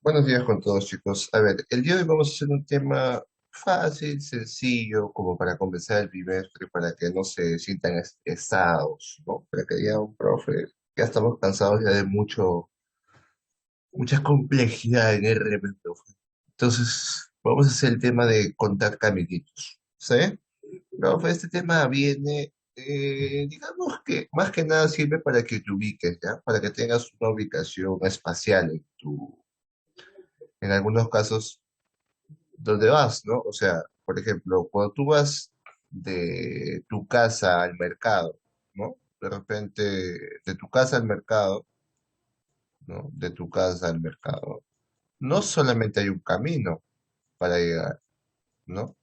Buenos días con todos, chicos. A ver, el día de hoy vamos a hacer un tema fácil, sencillo, como para comenzar el bimestre, para que no se sientan estresados, ¿no? Para que digan, profe, ya estamos cansados ya de mucha complejidad en RP, profe. Entonces, vamos a hacer el tema de contar caminitos, ¿sí? Profe, este tema viene, digamos que más que nada sirve para que te ubiques, ¿ya? Para que tengas una ubicación espacial en algunos casos dónde vas, ¿no? O sea, por ejemplo, cuando tú vas de tu casa al mercado, ¿no? De repente, de tu casa al mercado, ¿no? De tu casa al mercado. No solamente hay un camino para llegar, ¿no?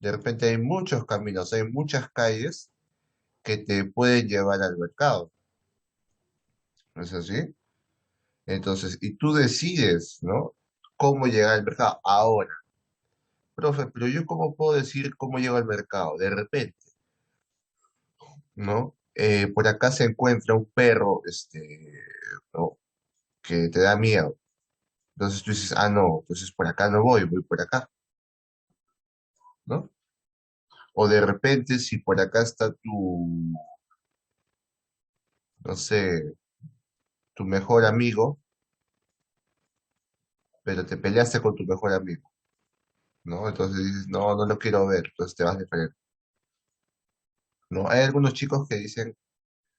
De repente hay muchos caminos, hay muchas calles que te pueden llevar al mercado, ¿no es así? Entonces, y tú decides, ¿no? Cómo llegar al mercado. Ahora, profe, pero yo cómo puedo decir cómo llego al mercado? De repente. ¿No? Por acá se encuentra un perro, ¿no? Que te da miedo. Entonces tú dices, ah, no, entonces por acá no voy, voy por acá, ¿no? O de repente, si por acá está no sé, tu mejor amigo, pero te peleaste con tu mejor amigo, ¿no? Entonces dices, no, no lo quiero ver, entonces te vas de frente, ¿no? Hay algunos chicos que dicen,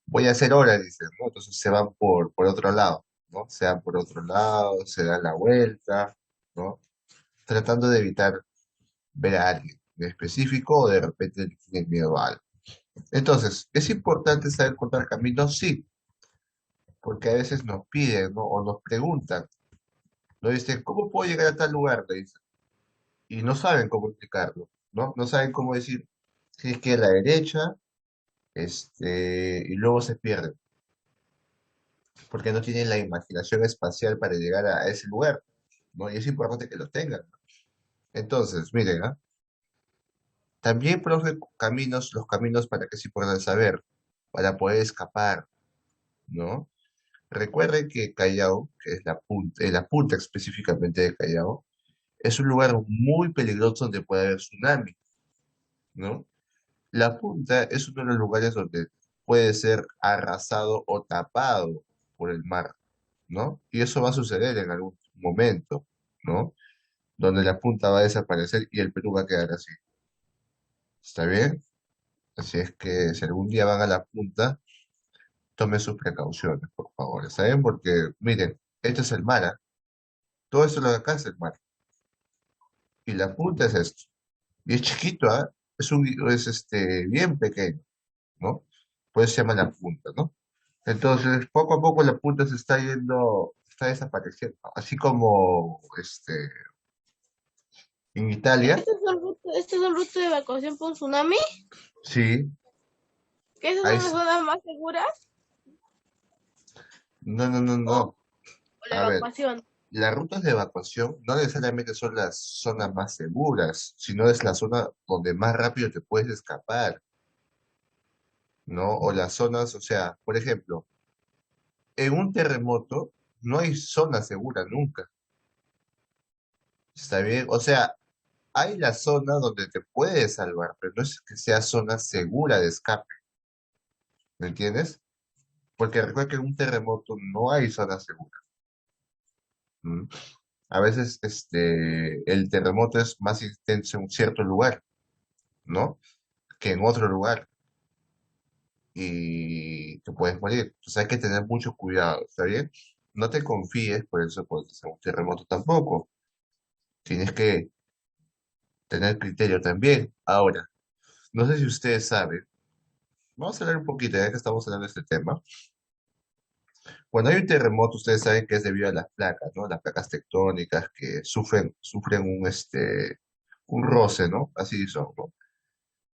voy a hacer hora, dicen, ¿no? Entonces se van por otro lado, ¿no? Se van por otro lado, se dan la vuelta, ¿no? Tratando de evitar ver a alguien en específico o de repente le tienen miedo a algo. Entonces, ¿es importante saber contar caminos? Sí, porque a veces nos piden, ¿no? O nos preguntan, nos dicen, ¿cómo puedo llegar a tal lugar? Le dicen, y no saben cómo explicarlo, ¿no? No saben cómo decir, si es que a la derecha, y luego se pierden, porque no tienen la imaginación espacial para llegar a ese lugar, ¿no? Y es importante que lo tengan. Entonces, miren, ¿ah? También, profe, caminos, los caminos para que es importante saber, para poder escapar, ¿no? Recuerden que Callao, que es la punta específicamente de Callao, es un lugar muy peligroso donde puede haber tsunami, ¿no? La punta es uno de los lugares donde puede ser arrasado o tapado por el mar, ¿no? Y eso va a suceder en algún momento, ¿no? Donde la punta va a desaparecer y el Perú va a quedar así. ¿Está bien? Así es que si algún día van a la punta, tomen sus precauciones, por favor. ¿Saben? Porque, miren, esto es el mar, ¿ah? Todo esto lo de acá es el mar. Y la punta es esto. Y es chiquito, ¿ah? Es bien pequeño, ¿no? Pues se llama la punta, ¿no? Entonces, poco a poco la punta se está yendo, está desapareciendo. Así como en Italia, Este es un ruta de evacuación por tsunami, sí, que esas hay, son las zonas más seguras no, no, no, o, no. o la A ver, evacuación. las rutas de evacuación no necesariamente son las zonas más seguras, sino es la zona donde más rápido te puedes escapar, ¿no? O las zonas, o sea, por ejemplo, en un terremoto no hay zona segura nunca, ¿está bien? O sea, hay la zona donde te puedes salvar, pero no es que sea zona segura de escape, ¿me entiendes? Porque recuerda que en un terremoto no hay zona segura. ¿M? A veces el terremoto es más intenso en un cierto lugar, ¿no? Que en otro lugar y te puedes morir. Entonces hay que tener mucho cuidado, ¿está bien? No te confíes por eso cuando es un terremoto tampoco. Tienes que tener criterio también. Ahora, no sé si ustedes saben, vamos a hablar un poquito, ya que estamos hablando de este tema. Cuando hay un terremoto, ustedes saben que es debido a las placas, ¿no? Las placas tectónicas que sufren un roce, ¿no? Así son, ¿no?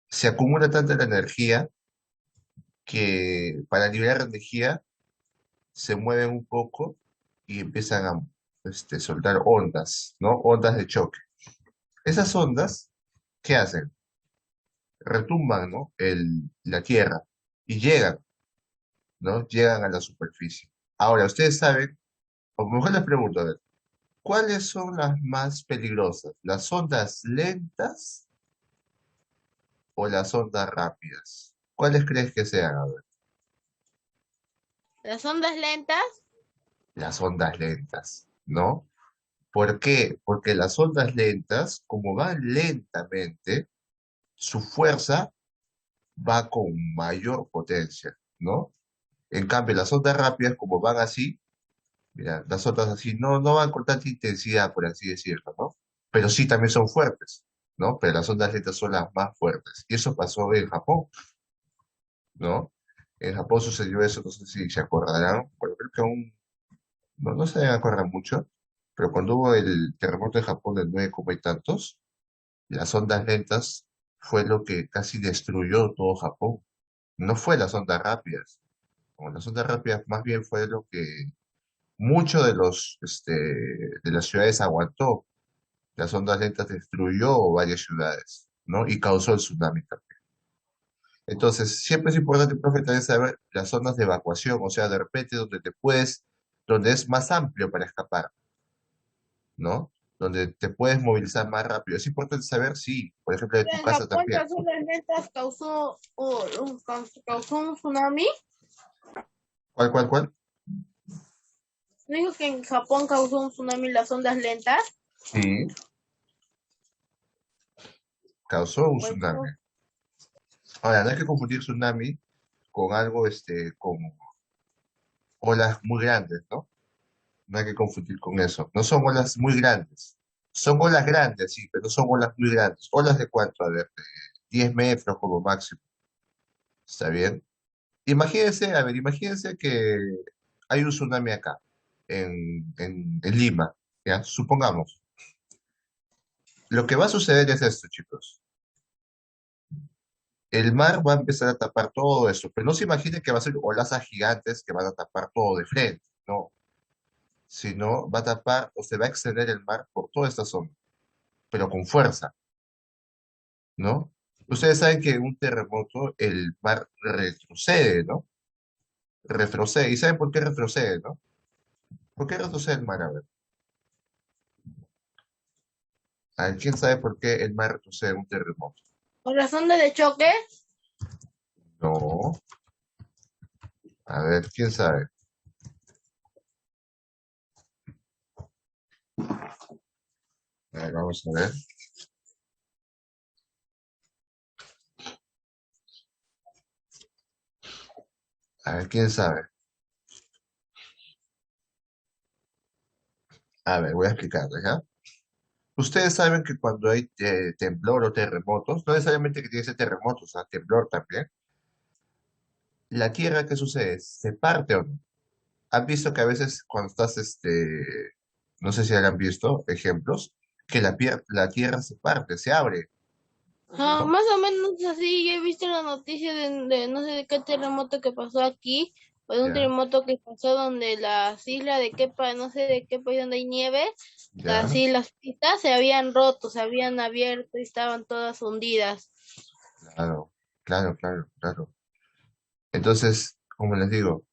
Se acumula tanta la energía que para liberar energía se mueven un poco y empiezan a soltar ondas, ¿no? Ondas de choque. Esas ondas, ¿qué hacen? Retumban, ¿no? La tierra y llegan, ¿no? Llegan a la superficie. Ahora, ustedes saben, o mejor les pregunto, a ver, ¿Cuáles son las más peligrosas? ¿Las ondas lentas o las ondas rápidas? ¿Cuáles crees que sean? A ver, Las ondas lentas, las ondas lentas, ¿no? ¿Por qué? Porque las ondas lentas, como van lentamente, su fuerza va con mayor potencia, ¿no? En cambio, las ondas rápidas, como van así, mira, las ondas así no van con tanta intensidad, por así decirlo, ¿no? Pero sí también son fuertes, ¿no? Pero las ondas lentas son las más fuertes. Y eso pasó en Japón, ¿no? En Japón sucedió eso, no sé si se acordarán, bueno, creo que aún no se deben acordar mucho, pero cuando hubo el terremoto de Japón del 9 como y tantos, las ondas lentas fue lo que casi destruyó todo Japón. No fue las ondas rápidas. Como las ondas rápidas más bien fue lo que mucho de de las ciudades aguantó. Las ondas lentas destruyó varias ciudades, ¿no? Y causó el tsunami también. Entonces, siempre es importante, profe, también saber las zonas de evacuación, o sea, de repente donde es más amplio para escapar, ¿no? Donde te puedes movilizar más rápido. Es importante saber si, por ejemplo, de tu en casa Japón también. las ondas lentas causó un tsunami. ¿Cuál? ¿No dijo que en Japón causó un tsunami las ondas lentas? Sí, causó un Pues tsunami. no. Ahora, no hay que confundir tsunami con algo, con olas muy grandes, ¿no? No hay que confundir con eso. No son olas muy grandes. Son olas grandes, sí, pero no son olas muy grandes. ¿Olas de cuánto? A ver, de 10 metros como máximo. ¿Está bien? Imagínense, a ver, imagínense que hay un tsunami acá, en Lima, ¿ya? Supongamos. Lo que va a suceder es esto, chicos. El mar va a empezar a tapar todo eso, pero no se imaginen que va a ser olas gigantes que van a tapar todo de frente, no, sino va a tapar o se va a extender el mar por toda esta zona, pero con fuerza, ¿no? Ustedes saben que en un terremoto el mar retrocede, ¿no? Retrocede. ¿Y saben por qué retrocede, no? ¿Por qué retrocede el mar? A ver, ¿quién sabe por qué el mar retrocede en un terremoto? ¿Por las ondas de choque? No. A ver, ¿quién sabe? A ver, vamos a ver. A ver, ¿quién sabe? A ver, voy a explicarles, ¿ya? Ustedes saben que cuando hay temblor o terremotos, no necesariamente que tiene que ser terremotos, o sea, temblor también, la tierra, ¿qué sucede? ¿Se parte o no? ¿Han visto que a veces cuando estás, no sé si habrán visto ejemplos, que la tierra se parte, se abre, Ah, ¿no? más o menos así, yo he visto la noticia de no sé de qué terremoto que pasó aquí, o de un Ya, terremoto que pasó donde las islas de qué país, no sé de qué país donde hay nieve, ya, así las pistas se habían roto, se habían abierto y estaban todas hundidas. claro, claro. Entonces, como les digo,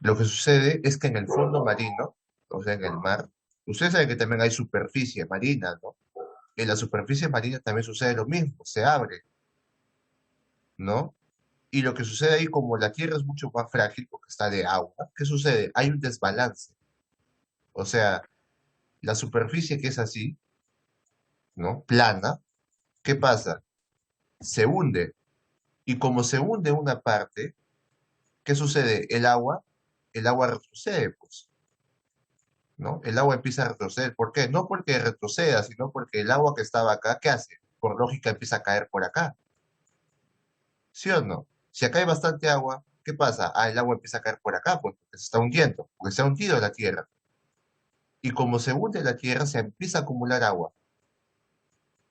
lo que sucede es que en el fondo marino, o sea, en el mar, ustedes saben que también hay superficie marina, ¿no? En la superficie marina también sucede lo mismo, se abre, ¿no? Y lo que sucede ahí, como la Tierra es mucho más frágil porque está de agua, ¿qué sucede? Hay un desbalance. O sea, la superficie que es así, ¿no? Plana, ¿qué pasa? Se hunde. Y como se hunde una parte, ¿qué sucede? El agua retrocede, pues, ¿no? El agua empieza a retroceder. ¿Por qué? No porque retroceda, sino porque el agua que estaba acá, ¿qué hace? Por lógica empieza a caer por acá. ¿Sí o no? Si acá hay bastante agua, ¿qué pasa? Ah, el agua empieza a caer por acá, pues, porque se está hundiendo, porque se ha hundido la tierra. Y como se hunde la tierra, se empieza a acumular agua,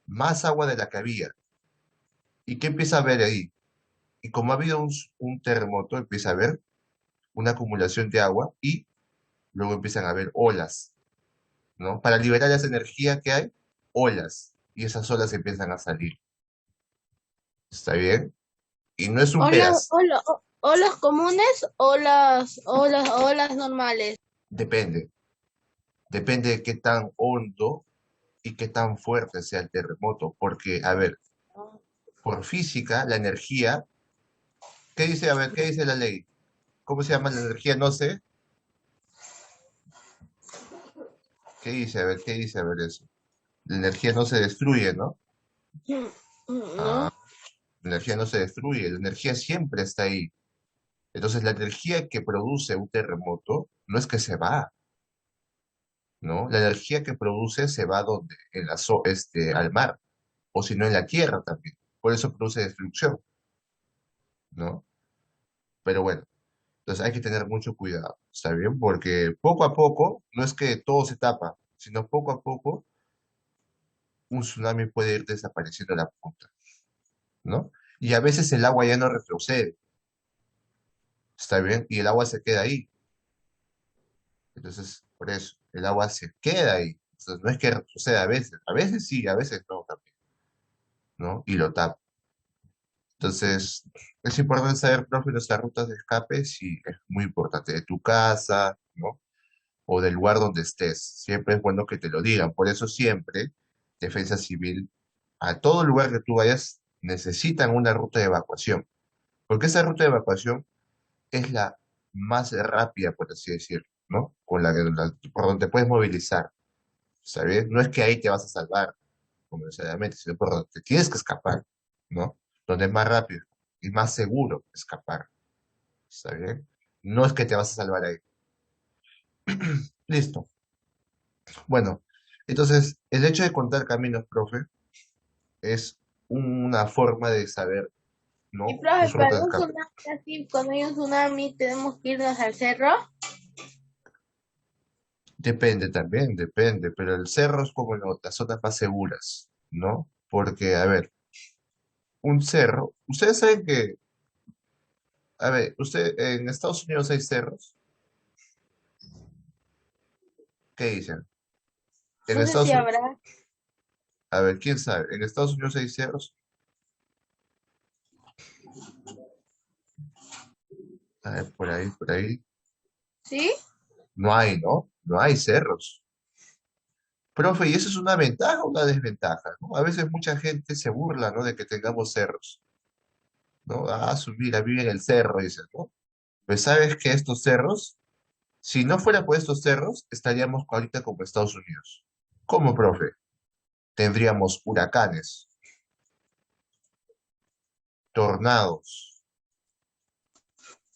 más agua de la que había. ¿Y qué empieza a haber ahí? Y como ha habido un terremoto, empieza a haber una acumulación de agua y luego empiezan a haber olas, ¿no? Para liberar esa energía que hay, olas. Y esas olas empiezan a salir. ¿Está bien? Y no es un pedazo, Olas comunes o las olas normales. depende. Depende de qué tan hondo y qué tan fuerte sea el terremoto, porque, a ver, por física, la energía, ¿qué dice? A ver, ¿qué dice la ley? ¿Cómo se llama la energía? No sé. ¿Qué dice? A ver, ¿qué dice? A ver eso. La energía no se destruye, ¿no? ¿No? Ah, la energía no se destruye, la energía siempre está ahí. Entonces, la energía que produce un terremoto no es que se va, ¿no? La energía que produce se va donde, al mar, o si no en la tierra también. Por eso produce destrucción, ¿no? Pero bueno, entonces hay que tener mucho cuidado, ¿está bien? Porque poco a poco, no es que todo se tapa, sino poco a poco un tsunami puede ir desapareciendo a la punta, ¿no? Y a veces el agua ya no retrocede, ¿está bien? Y el agua se queda ahí. Entonces, por eso, el agua se queda ahí. Entonces, no es que retroceda a veces sí, a veces no también, ¿no? Y lo tapa. Entonces, es importante saber, profe, nuestras rutas de escape, sí, es muy importante, de tu casa, ¿no? O del lugar donde estés. Siempre es bueno que te lo digan. Por eso siempre, Defensa Civil, a todo lugar que tú vayas, necesitan una ruta de evacuación. Porque esa ruta de evacuación es la más rápida, por así decirlo, ¿no? Por donde te puedes movilizar, ¿sabes? No es que ahí te vas a salvar, como necesariamente, sino por donde te tienes que escapar, ¿no? Donde es más rápido y más seguro escapar, ¿está bien? No es que te vas a salvar ahí. Listo. Bueno, entonces, el hecho de contar caminos, profe, es una forma de saber, Y ¿no? profe, Tus para rutas de un escape. tsunami así, cuando hay un tsunami, tenemos que irnos al cerro. Depende también, depende, pero el cerro es como las zonas más seguras, ¿no? Porque, a ver, un cerro, ustedes saben que, a ver, en Estados Unidos hay cerros, ¿qué dicen? En No sé si Estados Unidos, habrá. a ver, ¿quién sabe? En Estados Unidos hay cerros, a ver, por ahí, ¿Sí? no hay, ¿no? No hay cerros. Profe, ¿y eso es una ventaja o una desventaja, ¿no? A veces mucha gente se burla, ¿no? De que tengamos cerros, ¿no? Ah, subir, a vivir en el cerro, dicen, ¿no? Pues sabes que estos cerros, si no fuera por estos cerros, estaríamos ahorita como Estados Unidos. ¿Cómo, profe? Tendríamos huracanes, tornados,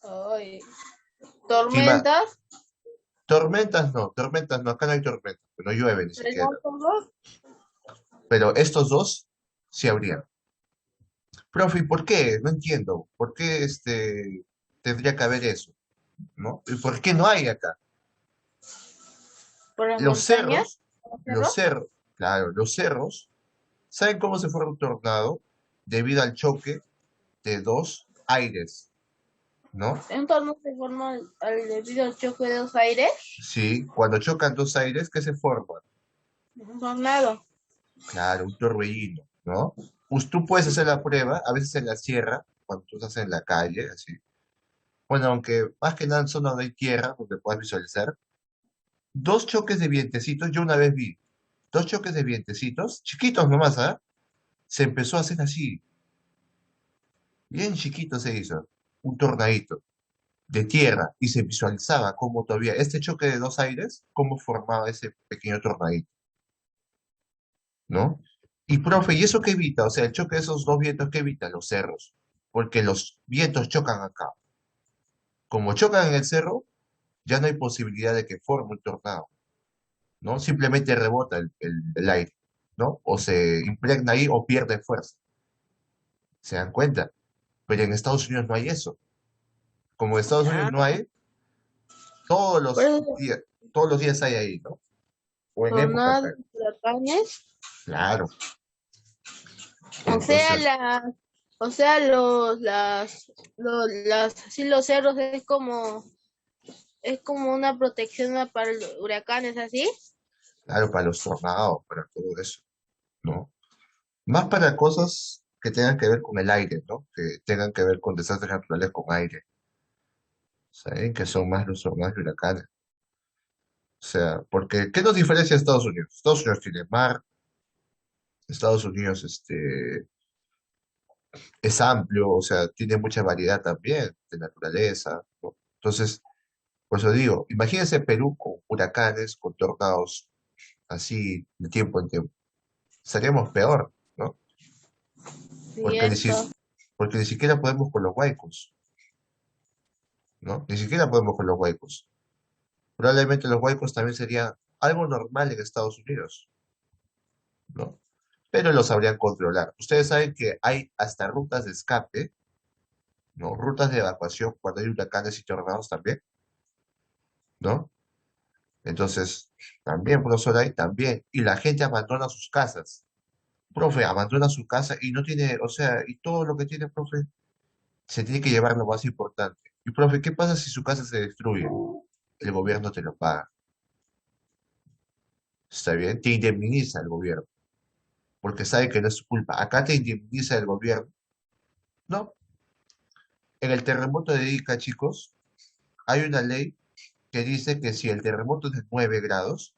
Ay, clima, tormentas, tormentas no, acá no hay tormentas, no llueve ni siquiera. relámpagos. Pero estos dos sí habrían. Profe, ¿y por qué? No entiendo. ¿Por qué tendría que haber eso? ¿No? ¿Y por qué no hay acá? Por las Los montañas, cerros, por los los cerros. cerros, claro, los cerros, ¿saben cómo se forma un tornado? Debido al choque de dos aires, ¿no? Un tornado se forma debido al choque de dos aires. Sí, cuando chocan dos aires, ¿qué se forma? Un tornado. Claro, un torbellino, ¿no? Pues tú puedes hacer la prueba, a veces en la sierra, cuando tú estás en la calle, así. Bueno, aunque más que nada en zona donde hay tierra, donde puedas visualizar, dos choques de vientecitos, yo una vez vi, dos choques de vientecitos, chiquitos nomás, ¿ah? Se empezó a hacer así, bien chiquito se hizo, un tornadito de tierra, y se visualizaba cómo todavía este choque de dos aires, cómo formaba ese pequeño tornadito, ¿no? Y profe, ¿y eso qué evita? O sea, el choque de esos dos vientos, ¿qué evita? Los cerros, porque los vientos chocan acá. Como chocan en el cerro, ya no hay posibilidad de que forme un tornado, ¿no? Simplemente rebota el aire, ¿no? O se impregna ahí o pierde fuerza. ¿Se dan cuenta? Pero en Estados Unidos no hay eso. Como en Estados Unidos Ah, no hay, por eso, días, todos los días hay ahí, ¿no? O en época tornados, acá. huracanes. Claro. O sea, Entonces, o sea, así los cerros es como una protección para los huracanes, así. claro, para los tornados, para todo eso, ¿no? Más para cosas que tengan que ver con el aire, ¿no? Que tengan que ver con desastres naturales con aire. ¿Saben? Que son más los tornados y huracanes. O sea, porque ¿qué nos diferencia de Estados Unidos? Estados Unidos tiene mar, Estados Unidos es amplio, o sea, tiene mucha variedad también de naturaleza, ¿no? Entonces, por eso digo, imagínense Perú con huracanes, con tornados, así de tiempo en tiempo. Estaríamos peor, ¿no? Porque ni, si- Cierto. porque ni siquiera podemos con los huaicos, ¿no? Ni siquiera podemos con los huaicos. Probablemente los huaicos también serían algo normal en Estados Unidos, ¿no? Pero lo sabrían controlar. Ustedes saben que hay hasta rutas de escape, ¿no? Rutas de evacuación cuando hay huracanes y tornados también, ¿no? Entonces, también, profesor, hay también. Y la gente abandona sus casas. Profe, abandona su casa y no tiene, o sea, y todo lo que tiene, profe, se tiene que llevar lo más importante. Y, profe, ¿qué pasa si su casa se destruye? El gobierno te lo paga. ¿Está bien? Te indemniza el gobierno, porque sabe que no es su culpa. Acá te indemniza el gobierno. No. En el terremoto de Ica, chicos, hay una ley que dice que si el terremoto es de 9 grados,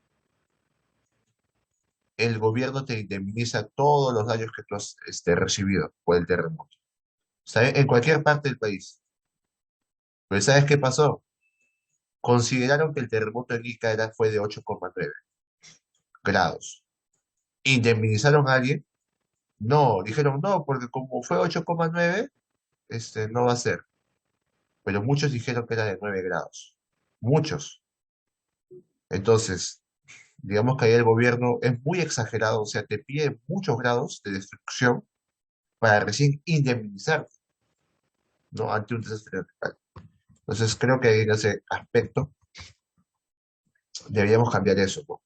el gobierno te indemniza todos los daños que tú has recibido por el terremoto. ¿Sabes? En cualquier parte del país. Pero ¿sabes qué pasó? Consideraron que el terremoto en Ica fue de 8,9 grados. ¿Indemnizaron a alguien? No, dijeron no, porque como fue 8,9, no va a ser. Pero muchos dijeron que era de 9 grados. Muchos. Entonces, digamos que ahí el gobierno es muy exagerado, o sea, te pide muchos grados de destrucción para recién indemnizarte, ¿no? Ante un desastre natural. Entonces, creo que en ese aspecto deberíamos cambiar eso, ¿no?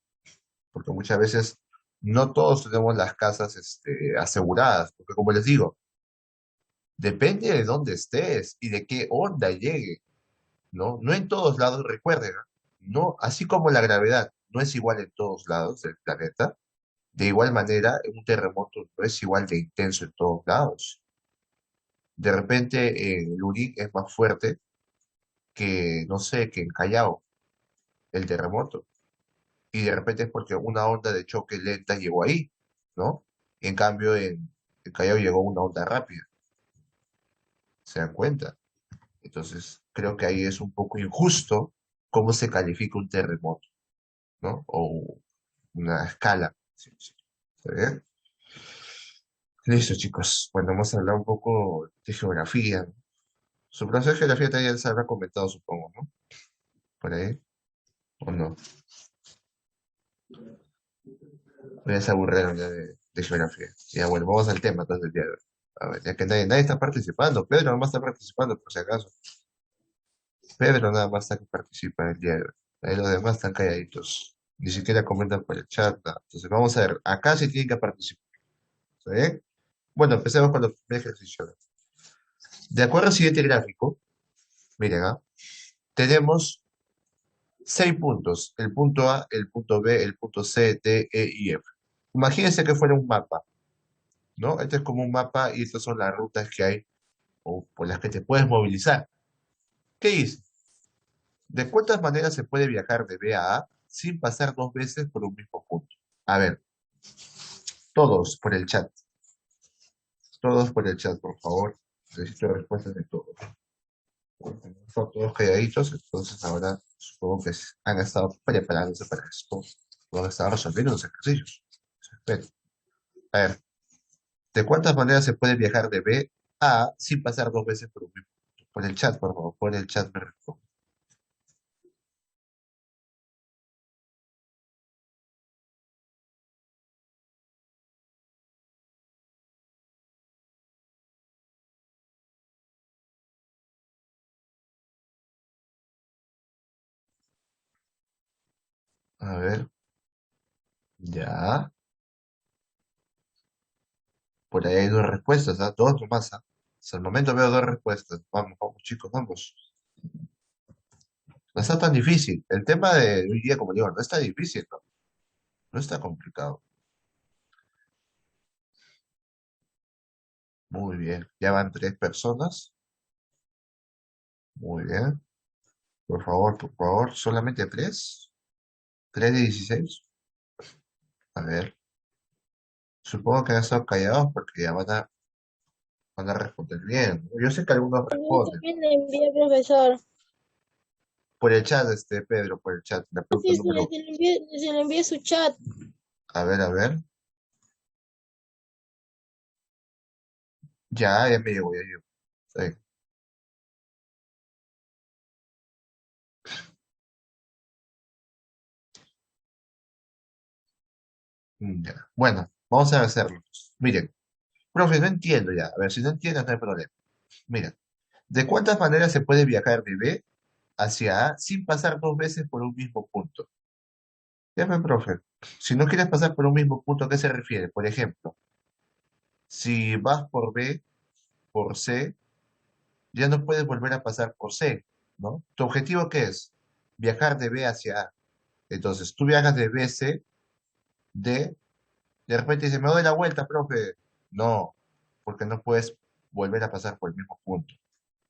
Porque muchas veces no todos tenemos las casas aseguradas, porque como les digo, depende de dónde estés y de qué onda llegue, ¿no? No en todos lados, recuerden, ¿no? No, así como la gravedad no es igual en todos lados del planeta, de igual manera, un terremoto no es igual de intenso en todos lados. De repente, en Lurín es más fuerte que, no sé, que en Callao, el terremoto. Y de repente es porque una onda de choque lenta llegó ahí, ¿no? En cambio, en Callao llegó una onda rápida, ¿se dan cuenta? Entonces, creo que ahí es un poco injusto cómo se califica un terremoto, ¿no? O una escala. Sí, sí. ¿Está bien? Listo, chicos. Bueno, vamos a hablar un poco de geografía. Su profesor de geografía también se habrá comentado, supongo, ¿no? Por ahí, ¿o no? Ya se aburrieron ya de geografía. Ya, bueno, vamos al tema entonces del día de hoy. A ver, ya que nadie está participando. Pedro nada más está participando, por si acaso. Pedro nada más está que participa el día de hoy. Ahí los demás están calladitos. Ni siquiera comentan por el chat, nada. Entonces vamos a ver. Acá sí tienen que participar. ¿Está bien? Bueno, empecemos con los primeros ejercicios. De acuerdo al siguiente gráfico, miren, ¿ah? Tenemos 6 puntos. El punto A, el punto B, el punto C, D, E y F. Imagínense que fuera un mapa, ¿no? Este es como un mapa y estas son las rutas que hay o por las que te puedes movilizar. ¿Qué dice? ¿De cuántas maneras se puede viajar de B a A sin pasar dos veces por un mismo punto? A ver, todos por el chat. Todos por el chat, por favor. Necesito respuestas de todos. Están todos calladitos, entonces ahora supongo que han estado preparándose para esto. O han estado resolviendo los ejercicios. Espera. A ver, ¿de cuántas maneras se puede viajar de B a A sin pasar dos veces por un mismo punto? Por el chat, por favor, por el chat me responde. A ver, ya. Por ahí hay dos respuestas, ¿ah? Dos nomás, ¿ah? Hasta el momento veo dos respuestas. Vamos, vamos, chicos, vamos. No está tan difícil. El tema de hoy día, como digo, no está difícil, ¿no? No está complicado. Muy bien. Ya van tres personas. Muy bien. Por favor, solamente tres. ¿3 de 16? A ver, supongo que han estado callados porque ya van a responder bien, ¿no? Yo sé que algunos Yo responden. también le envié al profesor. Por el chat, Pedro, por el chat. La pregunta Sí, sí, número. se le envié su chat. A ver. Ya me llegó, ya llegó. Está bien. Ya. Bueno, vamos a hacerlo. Miren, profe, no entiendo ya. A ver, si no entiendes, no hay problema. Mira, ¿de cuántas maneras se puede viajar de B hacia A sin pasar dos veces por un mismo punto? Ya, pues, profe. Si no quieres pasar por un mismo punto, ¿a qué se refiere? Por ejemplo, si vas por B, por C, ya no puedes volver a pasar por C, ¿no? ¿Tu objetivo qué es? Viajar de B hacia A. Entonces, tú viajas de B a C, de repente dices, me doy la vuelta, profe. No, porque no puedes volver a pasar por el mismo punto.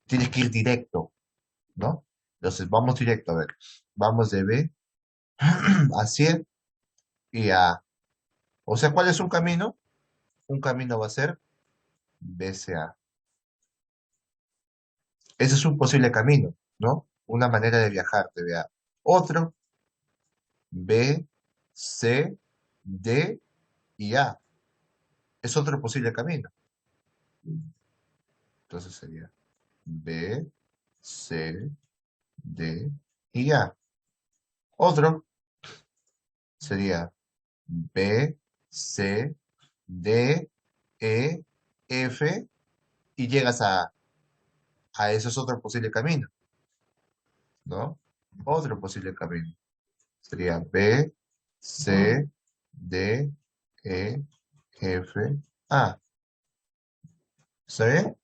Tienes que ir directo, ¿no? Entonces, vamos directo, a ver. Vamos de B a C y a A. O sea, ¿cuál es un camino? Un camino va a ser BCA. Ese es un posible camino, ¿no? Una manera de viajar de B a A. Otro, B, C, D y A. Es otro posible camino. Entonces sería B, C, D y A. Otro sería B, C, D, E, F y llegas a ese es otro posible camino, ¿no? Otro posible camino. Sería B, C, D, E, F, A. ¿Está bien?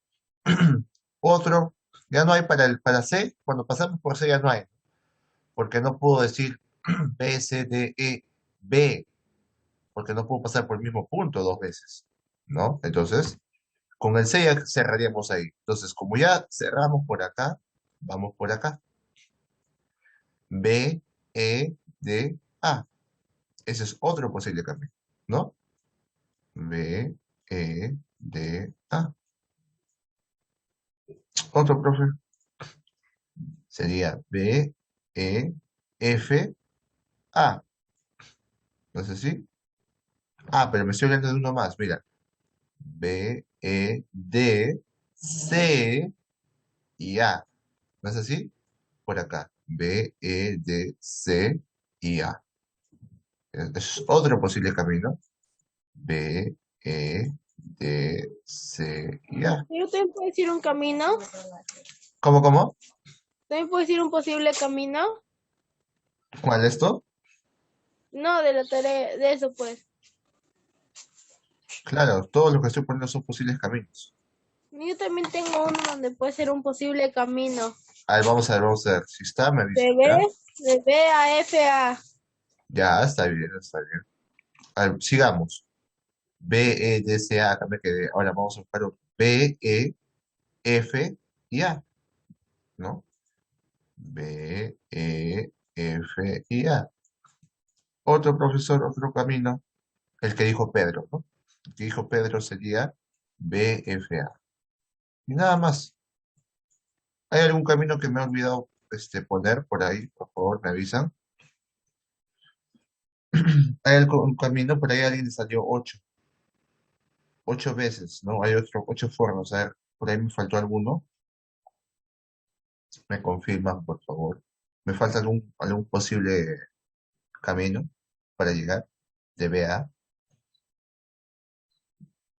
Otro, ya no hay para C, cuando pasamos por C ya no hay, porque no puedo decir B, C, D, E, B, porque no puedo pasar por el mismo punto dos veces, ¿no? Entonces, con el C ya cerraríamos ahí. Entonces, como ya cerramos por acá, vamos por acá. B, E, D, A. Ese es otro posible camino, ¿no? B, E, D, A. Otro, profe, sería B, E, F, A. ¿No es así? Ah, pero me estoy olvidando de uno más, mira. B, E, D, C y A. ¿No es así? Por acá. B, E, D, C y A. Es otro posible camino. B, E, D, C y A. Yo también puedo decir un camino. ¿Cómo, cómo? También puedo decir un posible camino. ¿Cuál es esto? No, de la tarea, de eso pues. Claro, todos los que estoy poniendo son posibles caminos. Yo también tengo uno donde puede ser un posible camino. A ver, vamos a ver. Si está, me De avisa, B, ¿ya? de B a F A. Ya, está bien, está bien. A ver, sigamos. B, E, D, C, A, acá me quedé. Ahora vamos a buscar otro. B, E, F y A, ¿no? B, E, F y A. Otro profesor, otro camino, el que dijo Pedro, ¿no? El que dijo Pedro sería B, F, A. Y nada más. ¿Hay algún camino que me he olvidado poner por ahí? Por favor, me avisan. Hay algún camino, por ahí alguien le salió 8 veces, ¿no? Hay 8 formas. A ver, por ahí me faltó alguno. Me confirman, por favor. Me falta algún posible camino para llegar de B a A,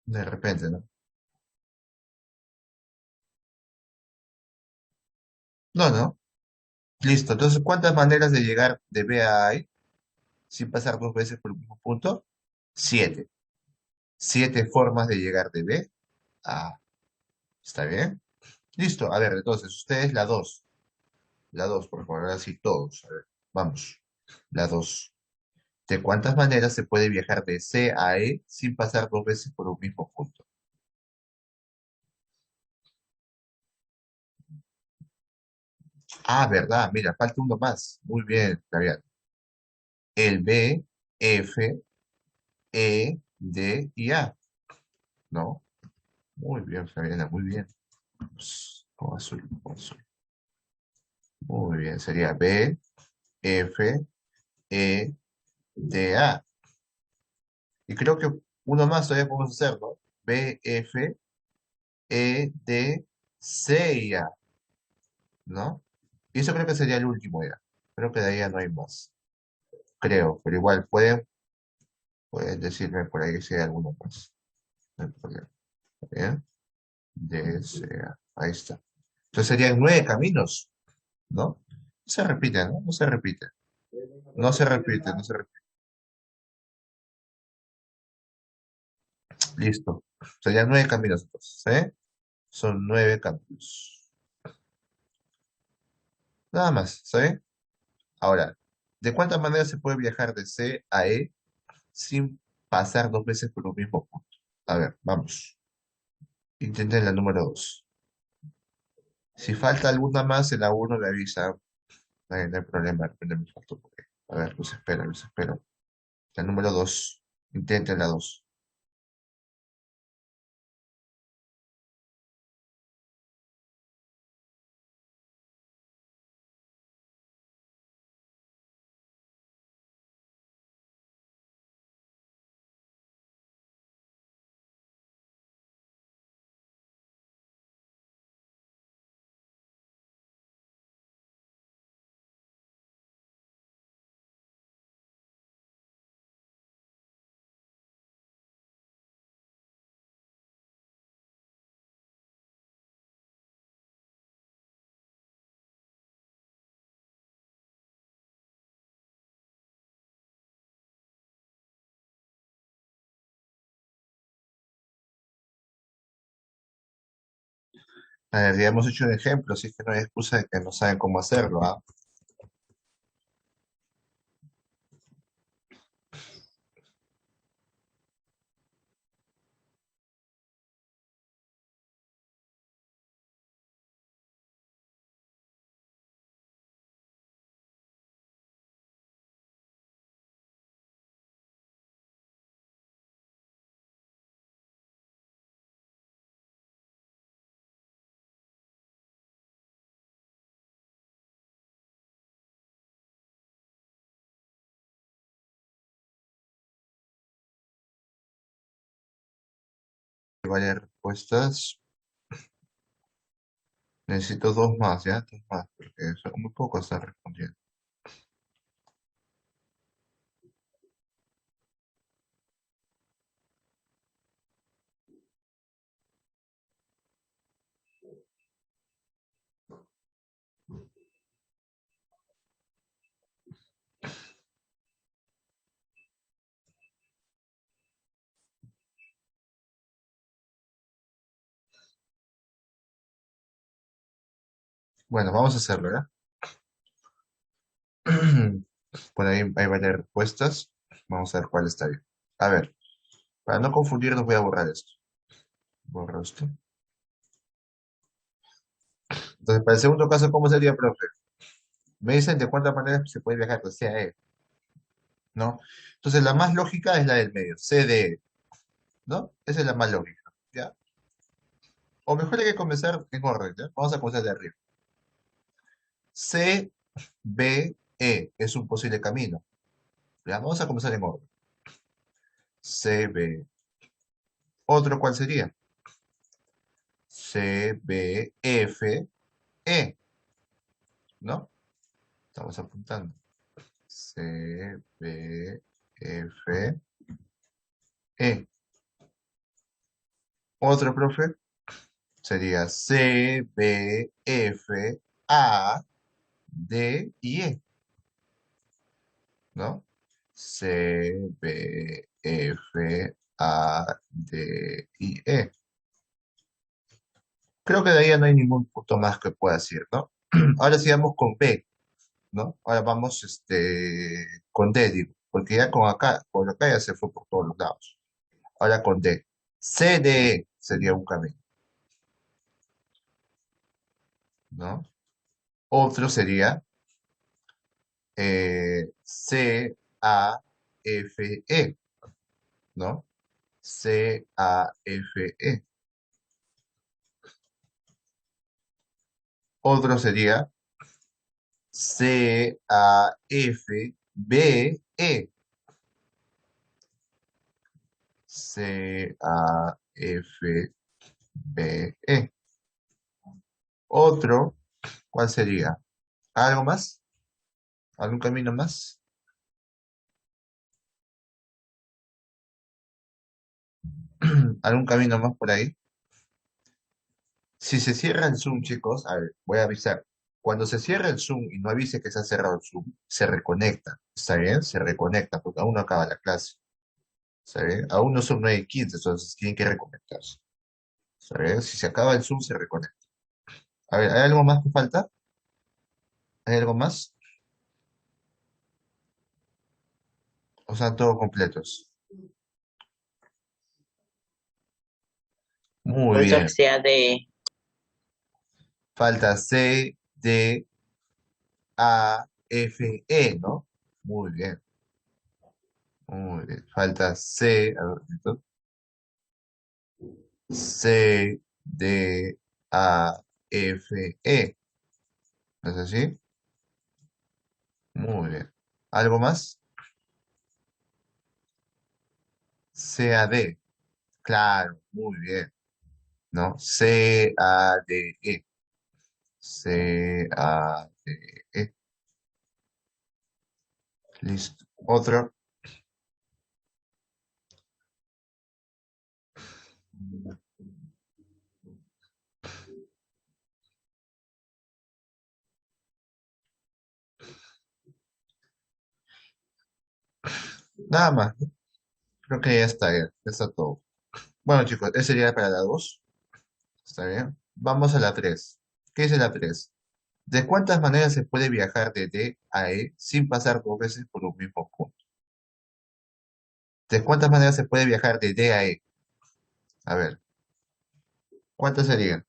de repente, ¿no? No, no. Listo. Entonces, ¿cuántas maneras de llegar de B a A hay sin pasar dos veces por el mismo punto? 7. 7 formas de llegar de B a A. ¿Está bien? Listo. A ver, entonces, ustedes la 2. La 2, por favor. Ahora sí, todos. A ver, vamos. La 2. ¿De cuántas maneras se puede viajar de C a E sin pasar dos veces por un mismo punto? Ah, verdad. Mira, falta uno más. Muy bien, Fabián. el B, F, E, D y A, ¿no? Muy bien, Fabiana, muy bien. Con azul, con azul. Muy bien, sería B, F, E, D, A. Y creo que uno más todavía podemos hacer, ¿no? B, F, E, D, C y A, ¿no? Y eso creo que sería el último ya. Creo que de ahí ya no hay más. Creo, pero igual pueden decirme por ahí si hay alguno más. No hay problema. ¿Bien? D, C, A. Ahí está. Entonces serían 9 caminos, ¿no? No se repite, ¿no? No se repite. No se repite, no se repite. Listo. Serían 9 caminos entonces, ¿eh? Son 9 caminos. Nada más, ¿sabes? Ahora, ¿de cuántas maneras se puede viajar de C a E sin pasar 2 veces por un mismo punto? A ver, vamos. Intenten la número 2. Si falta alguna más, en la 1 me avisa. No hay problema, de repente me faltó por ahí. A ver, los espero, los espero. La número 2. Intenten la 2. A ver, ya hemos hecho un ejemplo, así que no hay excusa de que no saben cómo hacerlo, ¿ah? Hay varias respuestas. Necesito dos más, ¿ya? Dos más, porque son muy pocos están respondiendo. Bueno, vamos a hacerlo, ¿ya? Por ahí hay varias respuestas. Vamos a ver cuál está bien. A ver, para no confundirnos voy a borrar esto. Borro esto. Entonces, para el segundo caso, ¿cómo sería, profe? Me dicen de cuántas maneras se puede viajar de C a E, ¿no? Entonces, la más lógica es la del medio, C de E, ¿no? Esa es la más lógica, ¿ya? O mejor hay que comenzar en orden, ¿ya? Vamos a comenzar de arriba. C, B, E es un posible camino. ¿Ya? Vamos a comenzar en orden. C, B. ¿Otro cuál sería? C, B, F, E, ¿no? Estamos apuntando. C, B, F, E. Otro, profe, sería C, B, F, A, D y E, ¿no? C, B, F, A, D y E. Creo que de ahí ya no hay ningún punto más que pueda decir, ¿no? Ahora sigamos con B, ¿no? Ahora vamos con D, digo, porque ya con acá ya se fue por todos los lados. Ahora con D. C, D, E sería un camino, ¿no? Otro sería C, C-A-F-E, ¿no? C-A-F-E. Otro sería C-A-F-B-E. C-A-F-B-E. Otro, ¿cuál sería? ¿Algo más? ¿Algún camino más? ¿Algún camino más por ahí? Si se cierra el Zoom, chicos, a ver, voy a avisar. Cuando se cierra el Zoom y no avise que se ha cerrado el Zoom, se reconecta. ¿Está bien? Se reconecta porque aún no acaba la clase. ¿Está bien? Aún no son 9:15, entonces tienen que reconectarse. ¿Está bien? Si se acaba el Zoom, se reconecta. A ver, ¿hay algo más que falta? ¿Hay algo más? ¿O están todos completos? Muy Profesor, que bien. sea de Falta C, D, A, F, E, ¿no? Muy bien. Muy bien. Falta C, a ver, un momento. C, D, A, F, E. ¿No es así? Muy bien. ¿Algo más? C, A, D. Claro, muy bien. ¿No? C, A, D, E. C, A, D, E. Listo. Otro. Nada más. Creo que ya está todo. Bueno, chicos, ese sería para la 2. ¿Está bien? Vamos a la 3. ¿Qué dice la 3? ¿De cuántas maneras se puede viajar de D a E sin pasar dos veces por un mismo punto? ¿De cuántas maneras se puede viajar de D a E? A ver, ¿cuántas serían?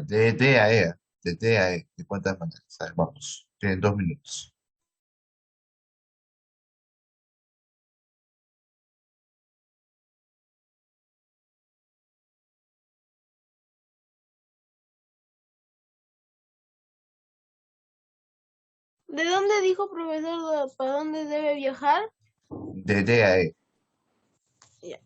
De D a E. De D a E. ¿De cuántas maneras? A ver, vamos. Tienen 2 minutos. ¿De dónde dijo profesor para dónde debe viajar? De D a E. Ya.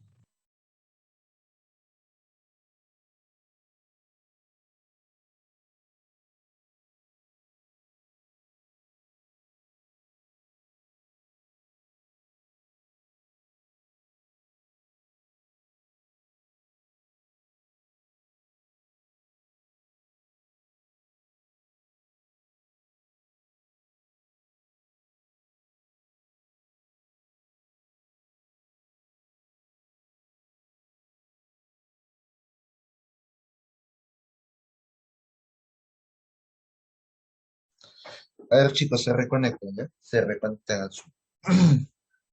A ver, chicos, se reconectan, ¿ya? Se reconectan al Zoom.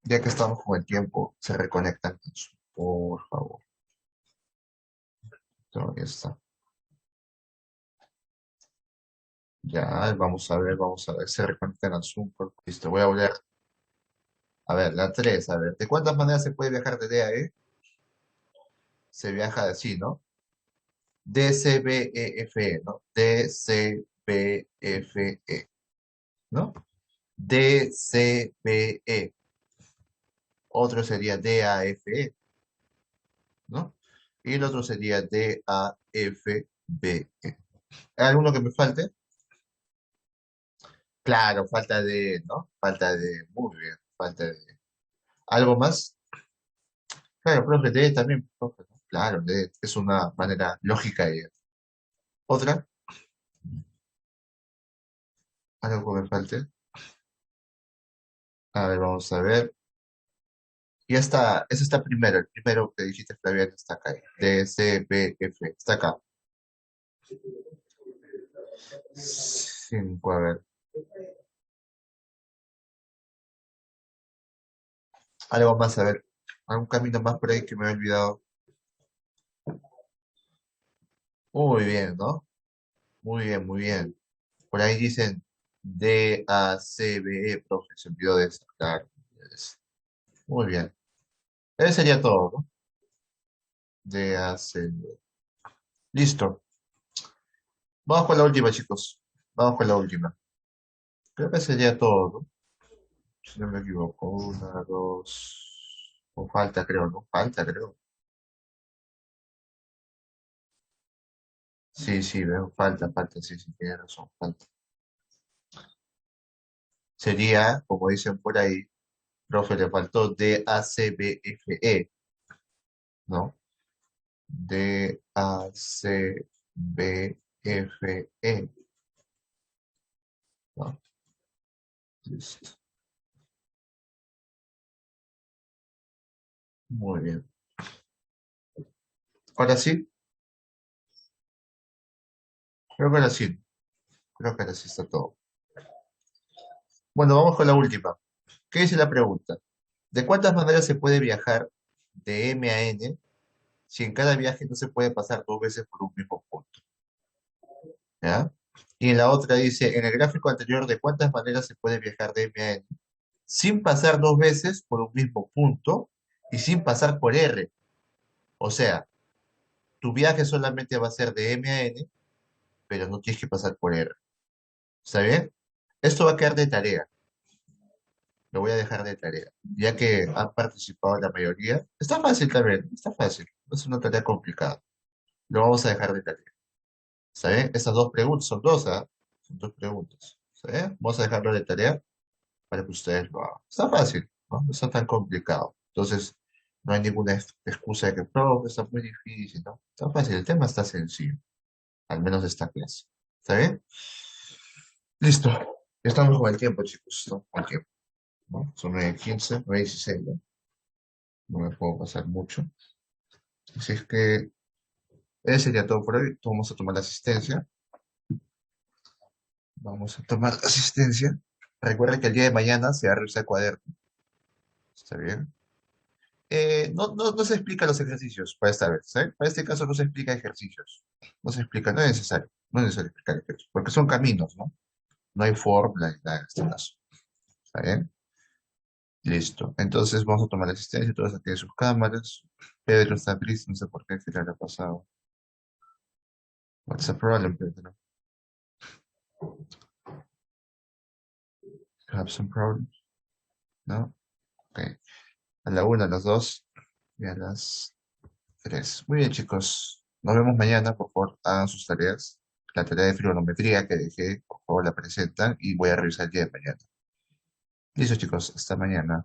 Ya que estamos con el tiempo, se reconectan al Zoom. Por favor. Ya está. Ya, vamos a ver. Se reconectan al Zoom. Listo, voy a volver. A ver, la 3. A ver, ¿de cuántas maneras se puede viajar de D a E? Se viaja así, ¿no? D, C, B, E, F, E, ¿no? D, C, B, F, E, ¿no? D, C, B, E. Otro sería D, A, F, E, ¿no? Y el otro sería D, A, F, B, E. ¿Hay alguno que me falte? Claro, falta de, ¿no? Falta de, muy bien, falta de. ¿Algo más? Claro, profe, D también, profe, ¿no? Claro, D es una manera lógica de. ¿Otra? ¿Algo que me falte? A ver, vamos a ver. Ya está, ese está primero, el primero que dijiste, Flaviano, está acá. D, C, B, F, está acá. 5, a ver. Algo más, a ver. ¿Algún camino más por ahí que me he olvidado? Muy bien, ¿no? Muy bien, muy bien. Por ahí dicen DACBE, profe, se olvidó de eso. Claro. Muy bien. Eso sería todo, ¿no? DACBE. Listo. Vamos con la última, chicos. Vamos con la última. Creo que sería todo, ¿no? Si no me equivoco. Una, dos. O falta, creo, ¿no? Falta, creo. Sí, sí, veo. Falta, falta. Sí, sí, tiene razón. Falta. Sería, como dicen por ahí, profe, le faltó DACBFE, ¿no? DACBFE, ¿no? Listo. Muy bien. Ahora sí, creo que ahora sí. Creo que ahora sí está todo. Bueno, vamos con la última. ¿Qué dice la pregunta? ¿De cuántas maneras se puede viajar de M a N si en cada viaje no se puede pasar dos veces por un mismo punto? ¿Ya? Y en la otra dice, en el gráfico anterior, ¿de cuántas maneras se puede viajar de M a N sin pasar dos veces por un mismo punto y sin pasar por R? O sea, tu viaje solamente va a ser de M a N, pero no tienes que pasar por R. ¿Está bien? Esto va a quedar de tarea. Lo voy a dejar de tarea, ya que han participado la mayoría. Está fácil también, está fácil. No es una tarea complicada. Lo vamos a dejar de tarea. ¿Está bien? Estas dos preguntas, son dos, ¿ah? Son dos preguntas. ¿Está bien? Vamos a dejarlo de tarea para que ustedes lo hagan. Está fácil, ¿no? No está tan complicado. Entonces, no hay ninguna excusa de que, no, está muy difícil, ¿no? Está fácil, el tema está sencillo, al menos de esta clase. ¿Está bien? Listo. Ya estamos con el tiempo, chicos. Estamos con el tiempo, ¿no? Son 9:15, 9:16, ¿no? No me puedo pasar mucho. Así es que ese sería todo por hoy. Vamos a tomar la asistencia. Vamos a tomar la asistencia. Recuerda que el día de mañana se va a revisar el cuaderno. ¿Está bien? No se explica los ejercicios para esta vez, ¿sabes? Para este caso no se explica ejercicios. No se explica, no es necesario. No es necesario explicar ejercicios. Porque son caminos, ¿no? No hay fórmula ni nada en este caso. ¿Está bien? Listo. Entonces vamos a tomar la asistencia. Todos aquí de sus cámaras. Pedro está triste, no sé por qué, qué le habrá pasado. What's the problem, Pedro? You have some problems? ¿No? Ok. A la una, a las dos y a las tres. Muy bien, chicos. Nos vemos mañana. Por favor, hagan sus tareas. La tarea de trigonometría que dejé, por favor, la presentan y voy a revisar el día de mañana. Listo, chicos. Hasta mañana.